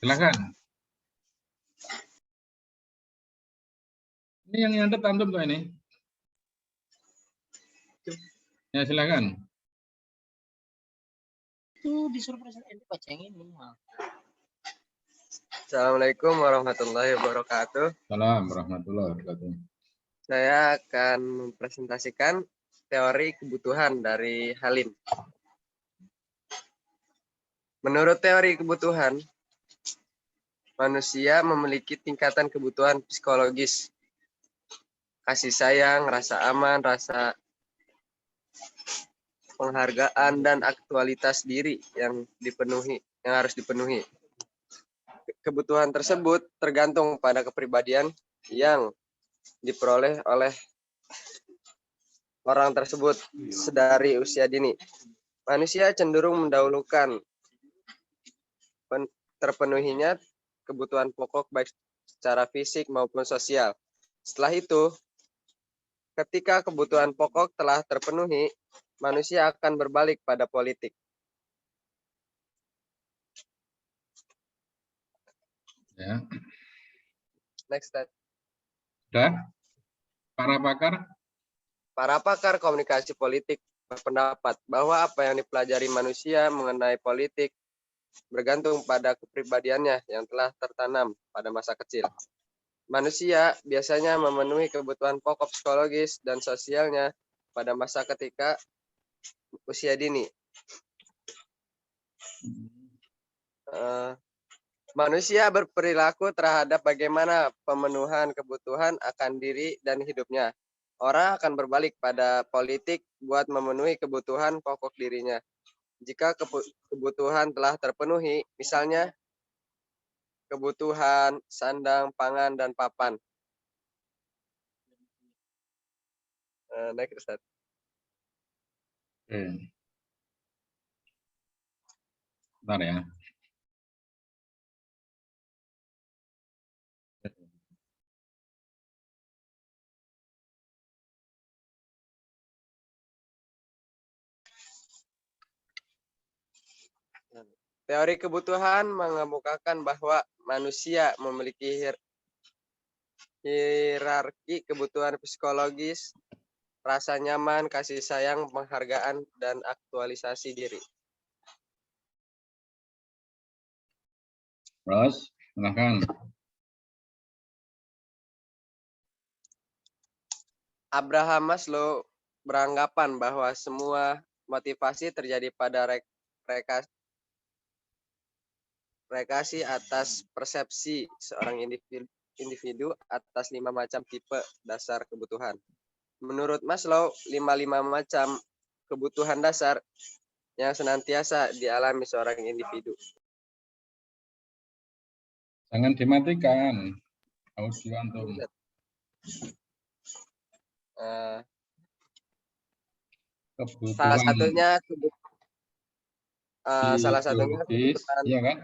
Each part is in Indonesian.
Silakan. Ini yang nyantet antum tuh ini. Ya silakan. Itu disuruh presiden baca yang ini. Assalamualaikum warahmatullahi wabarakatuh. Salam warahmatullahi wabarakatuh. Saya akan mempresentasikan teori kebutuhan dari Halim. Menurut teori kebutuhan, manusia memiliki tingkatan kebutuhan psikologis, kasih sayang, rasa aman, rasa penghargaan, dan aktualitas diri yang harus dipenuhi. Kebutuhan tersebut tergantung pada kepribadian yang diperoleh oleh orang tersebut sedari usia dini. Manusia cenderung mendahulukan terpenuhinya kebutuhan pokok baik secara fisik maupun sosial. Setelah itu, ketika kebutuhan pokok telah terpenuhi, manusia akan berbalik pada politik. Ya. Next slide. Sudah? Para pakar komunikasi politik berpendapat bahwa apa yang dipelajari manusia mengenai politik bergantung pada kepribadiannya yang telah tertanam pada masa kecil. Manusia biasanya memenuhi kebutuhan pokok psikologis dan sosialnya pada masa ketika usia dini. Manusia berperilaku terhadap bagaimana pemenuhan kebutuhan akan diri dan hidupnya. Orang akan berbalik pada politik buat memenuhi kebutuhan pokok dirinya. Jika kebutuhan telah terpenuhi, misalnya kebutuhan sandang, pangan, dan papan. Next slide. Bentar ya. Teori kebutuhan mengemukakan bahwa manusia memiliki hierarki kebutuhan psikologis, rasa nyaman, kasih sayang, penghargaan, dan aktualisasi diri. Terus, silakan. Abraham Maslow beranggapan bahwa semua motivasi terjadi pada reaksi atas persepsi seorang individu atas 5 macam tipe dasar kebutuhan. Menurut Maslow, 5 macam kebutuhan dasar yang senantiasa dialami seorang individu. Jangan dimatikan audio antum. Salah satunya kebutuhan, ya kan?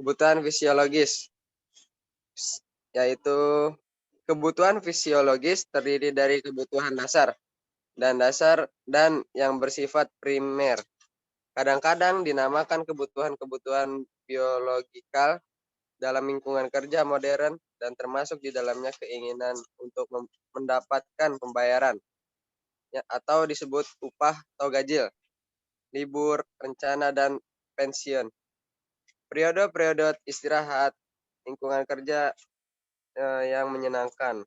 Kebutuhan fisiologis, yaitu kebutuhan fisiologis terdiri dari kebutuhan dasar dan yang bersifat primer. Kadang-kadang dinamakan kebutuhan-kebutuhan biologikal dalam lingkungan kerja modern dan termasuk di dalamnya keinginan untuk mendapatkan pembayaran atau disebut upah atau gajil, libur, rencana, dan pensiun. Periode-periode istirahat, lingkungan kerja yang menyenangkan.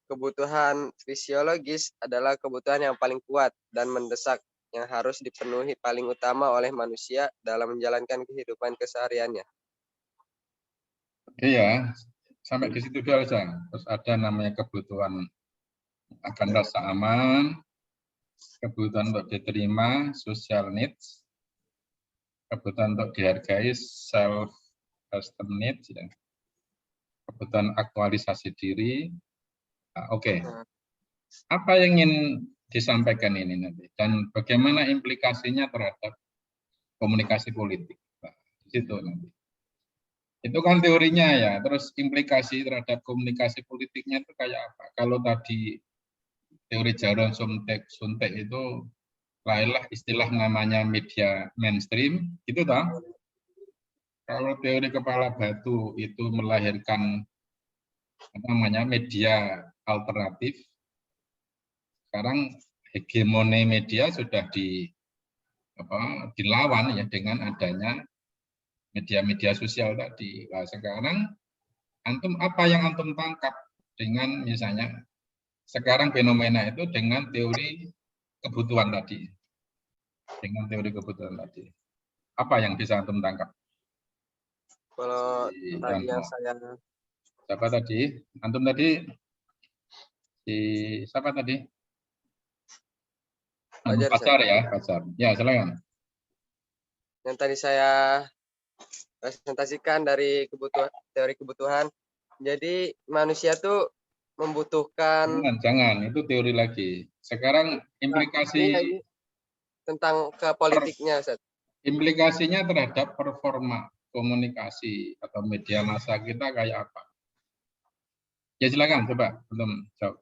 Kebutuhan fisiologis adalah kebutuhan yang paling kuat dan mendesak yang harus dipenuhi paling utama oleh manusia dalam menjalankan kehidupan kesehariannya. Iya, sampai di situ dulu aja. Terus ada namanya kebutuhan akan rasa aman, kebutuhan untuk diterima, social needs, kebutuhan untuk dihargai, self esteem needs, ya. Kebutuhan aktualisasi diri. Nah, Oke. Apa yang ingin disampaikan ini nanti dan bagaimana implikasinya terhadap komunikasi politik? Nah, di situ nanti. Itu kan teorinya ya, terus implikasi terhadap komunikasi politiknya itu kayak apa? Kalau tadi teori Jaron Suntek itu lahirlah istilah namanya media mainstream, gitu toh. Kalau teori kepala batu itu melahirkan apa namanya media alternatif, sekarang hegemoni media sudah dilawan ya dengan adanya media-media sosial tadi. Nah, sekarang antum apa yang antum tangkap dengan misalnya sekarang fenomena itu dengan teori kebutuhan tadi. Dengan teori kebutuhan tadi. Apa yang bisa antum tangkap? Kalau tadi yang saya Siapa tadi? Antum tadi siapa tadi? Pacar ya, Pacar. Ya, silakan. Yang tadi saya presentasikan dari teori kebutuhan. Jadi manusia tuh membutuhkan. Jangan, itu teori lagi. Sekarang implikasi ini tentang ke politiknya, Ustaz. Implikasinya terhadap performa komunikasi atau media massa kita kayak apa? Ya silakan, coba belum jawab.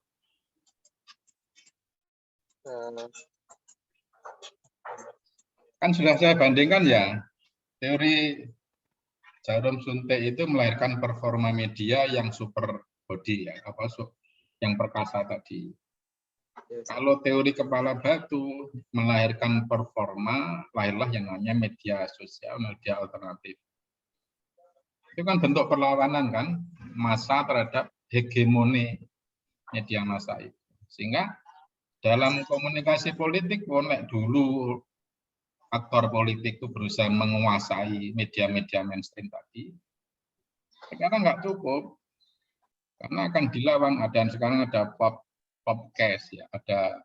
Kan sudah saya bandingkan ya, teori jarum suntik itu melahirkan performa media yang super body ya, yang perkasa tadi. Kalau teori kepala batu melahirkan performa, lahirlah yang namanya media sosial, media alternatif. Itu kan bentuk perlawanan kan, massa terhadap hegemoni media massa itu. Sehingga dalam komunikasi politik, boleh dulu aktor politik itu berusaha menguasai media-media mainstream tadi. Sekarang nggak cukup, karena akan dilawan. Dan sekarang ada podcast ya, ada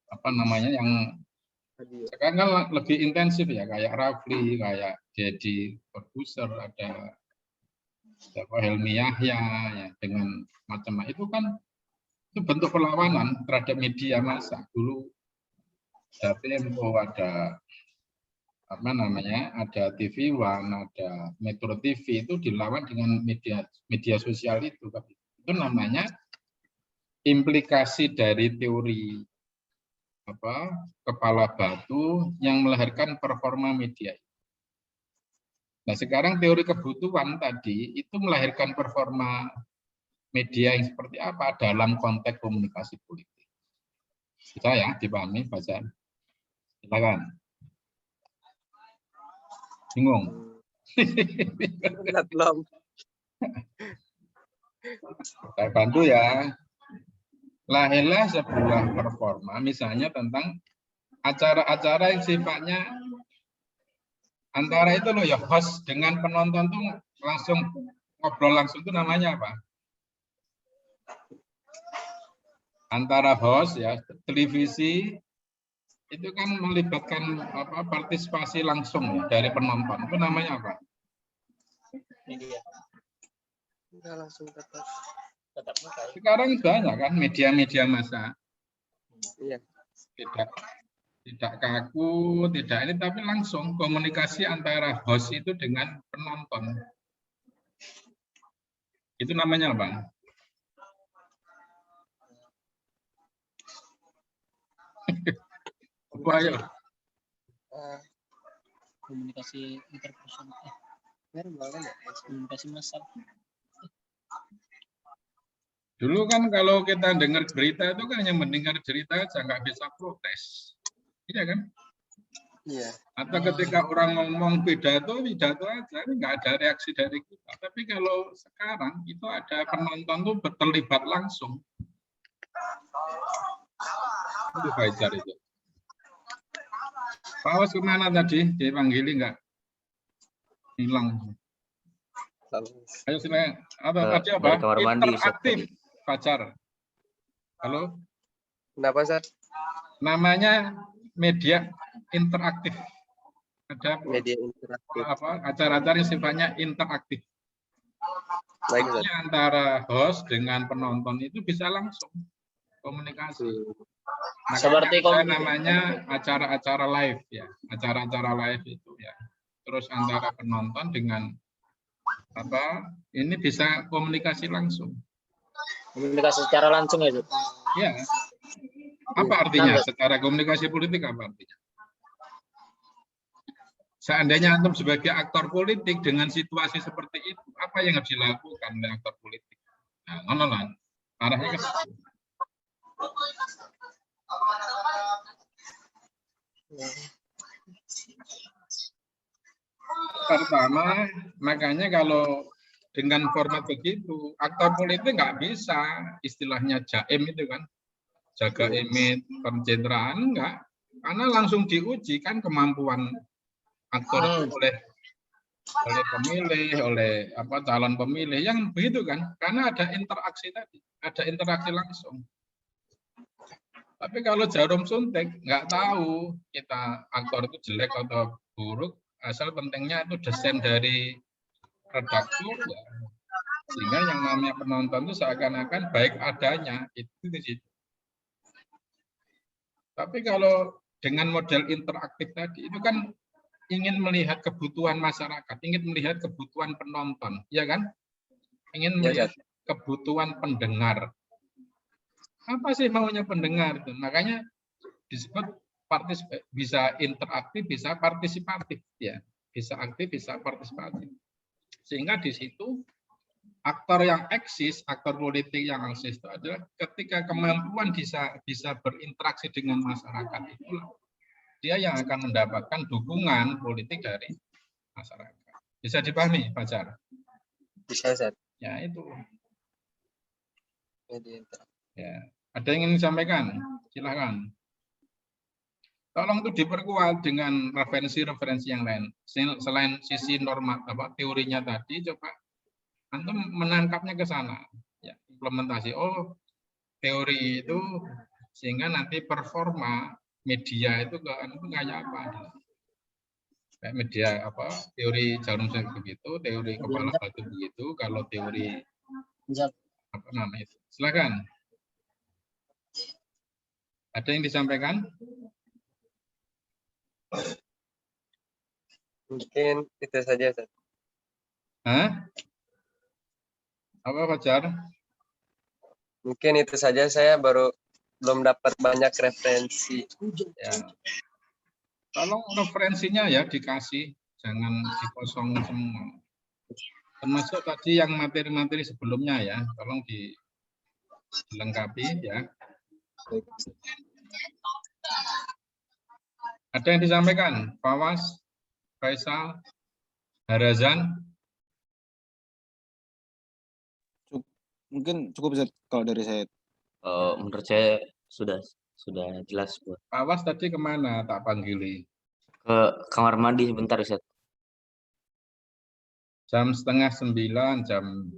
apa namanya yang sekarang kan lebih intensif ya, kayak Rafli, kayak Deddy Corbuzier, ada Helmi Yahya ya, dengan macam itu kan itu bentuk perlawanan terhadap media massa. Dulu ada Tempo, ada apa namanya, ada TV One, ada Metro TV, itu dilawan dengan media sosial itu. Itu namanya implikasi dari teori kepala batu yang melahirkan performa media. Nah, sekarang teori kebutuhan tadi itu melahirkan performa media yang seperti apa dalam konteks komunikasi politik. Bisa ya dipahami, Pak? Silakan. Bingung? Belum. Saya bantu ya. Lahirlah sebuah performa, misalnya tentang acara-acara yang sifatnya antara itu loh ya, host dengan penonton tuh langsung ngobrol langsung, itu namanya apa? Antara host ya, televisi itu kan melibatkan partisipasi langsung ya, dari penonton, itu namanya apa? Media. Langsung tetap muka. Sekarang banyak kan media-media massa. Iya. Tidak kaku, tidak ini, tapi langsung komunikasi antara host itu dengan penonton. Itu namanya apa? Ayo. Komunikasi interpersonal. Komunikasi massal. Dulu kan kalau kita dengar berita itu kan yang mendengar cerita aja, nggak bisa protes. Iya kan? Iya. Atau ketika orang ngomong pidato aja, nggak ada reaksi dari kita. Tapi kalau sekarang itu ada penonton tuh terlibat langsung. Itu Fajar itu. Paus kemana tadi? Dipanggili nggak? Hilang. Ayo silakan. Tadi apa? Interaktif. Fajar. Halo? Kenapa, Ustaz? Namanya media interaktif. Ada media interaktif. Acara-acara yang sifatnya interaktif. Baik, Ustaz. Antara host dengan penonton itu bisa langsung komunikasi. Seperti namanya acara-acara live ya. Acara-acara live itu ya. Terus antara penonton dengan ini bisa komunikasi langsung. Komunikasi secara langsung ya, Ya. Apa artinya? Secara komunikasi politik apa artinya? Seandainya antum sebagai aktor politik dengan situasi seperti itu, apa yang harus dilakukan oleh aktor politik? Nah, ngono arahnya ke situ. Pertama, makanya kalau dengan format begitu, aktor politik nggak bisa istilahnya jaim itu kan, jaga image, pencitraan enggak, karena langsung diuji kan kemampuan aktor itu oleh pemilih, oleh calon pemilih yang begitu kan, karena ada interaksi tadi, ada interaksi langsung. Tapi kalau jarum suntik nggak tahu kita aktor itu jelek atau buruk, asal pentingnya itu desain dari redaktur, ya. Sehingga yang namanya penonton itu seakan-akan baik adanya itu di situ. Tapi kalau dengan model interaktif tadi itu kan ingin melihat kebutuhan masyarakat, ingin melihat kebutuhan penonton, ya kan? Ingin melihat kebutuhan pendengar. Apa sih maunya pendengar itu? Makanya disebut bisa interaktif, bisa partisipatif, ya. Bisa aktif, bisa partisipatif. Sehingga di situ aktor yang eksis, aktor politik yang eksis itu adalah ketika kemampuan bisa berinteraksi dengan masyarakat itu, dia yang akan mendapatkan dukungan politik dari masyarakat. Bisa dipahami, Fajar? Bisa, Ustaz. Ya, itu. Jadi, Ya. Ada yang ingin disampaikan? Silakan. Tolong itu diperkuat dengan referensi-referensi yang lain. Selain sisi norma teorinya tadi, coba antum menangkapnya ke sana. Ya, implementasi. Oh, teori itu sehingga nanti performa media itu kayak apa? Kayak media teori jarum suntik begitu, teori kepala batu begitu, kalau teori apa namanya itu. Silakan. Ada yang disampaikan? mungkin itu saja, Ustaz. Hah? Apa, Fajar? Mungkin itu saja, saya belum dapat banyak referensi. Ya. Tolong referensinya ya dikasih, jangan dikosongin semua. Termasuk tadi yang materi-materi sebelumnya ya, tolong dilengkapi ya. Ada yang disampaikan? Fawas, Faisal, Harazan? Mungkin cukup Ustaz, kalau dari saya. Menurut saya sudah jelas, Bu. Fawas tadi kemana tak panggili? Ke kamar mandi sebentar, Ustaz. Jam 8:30, jam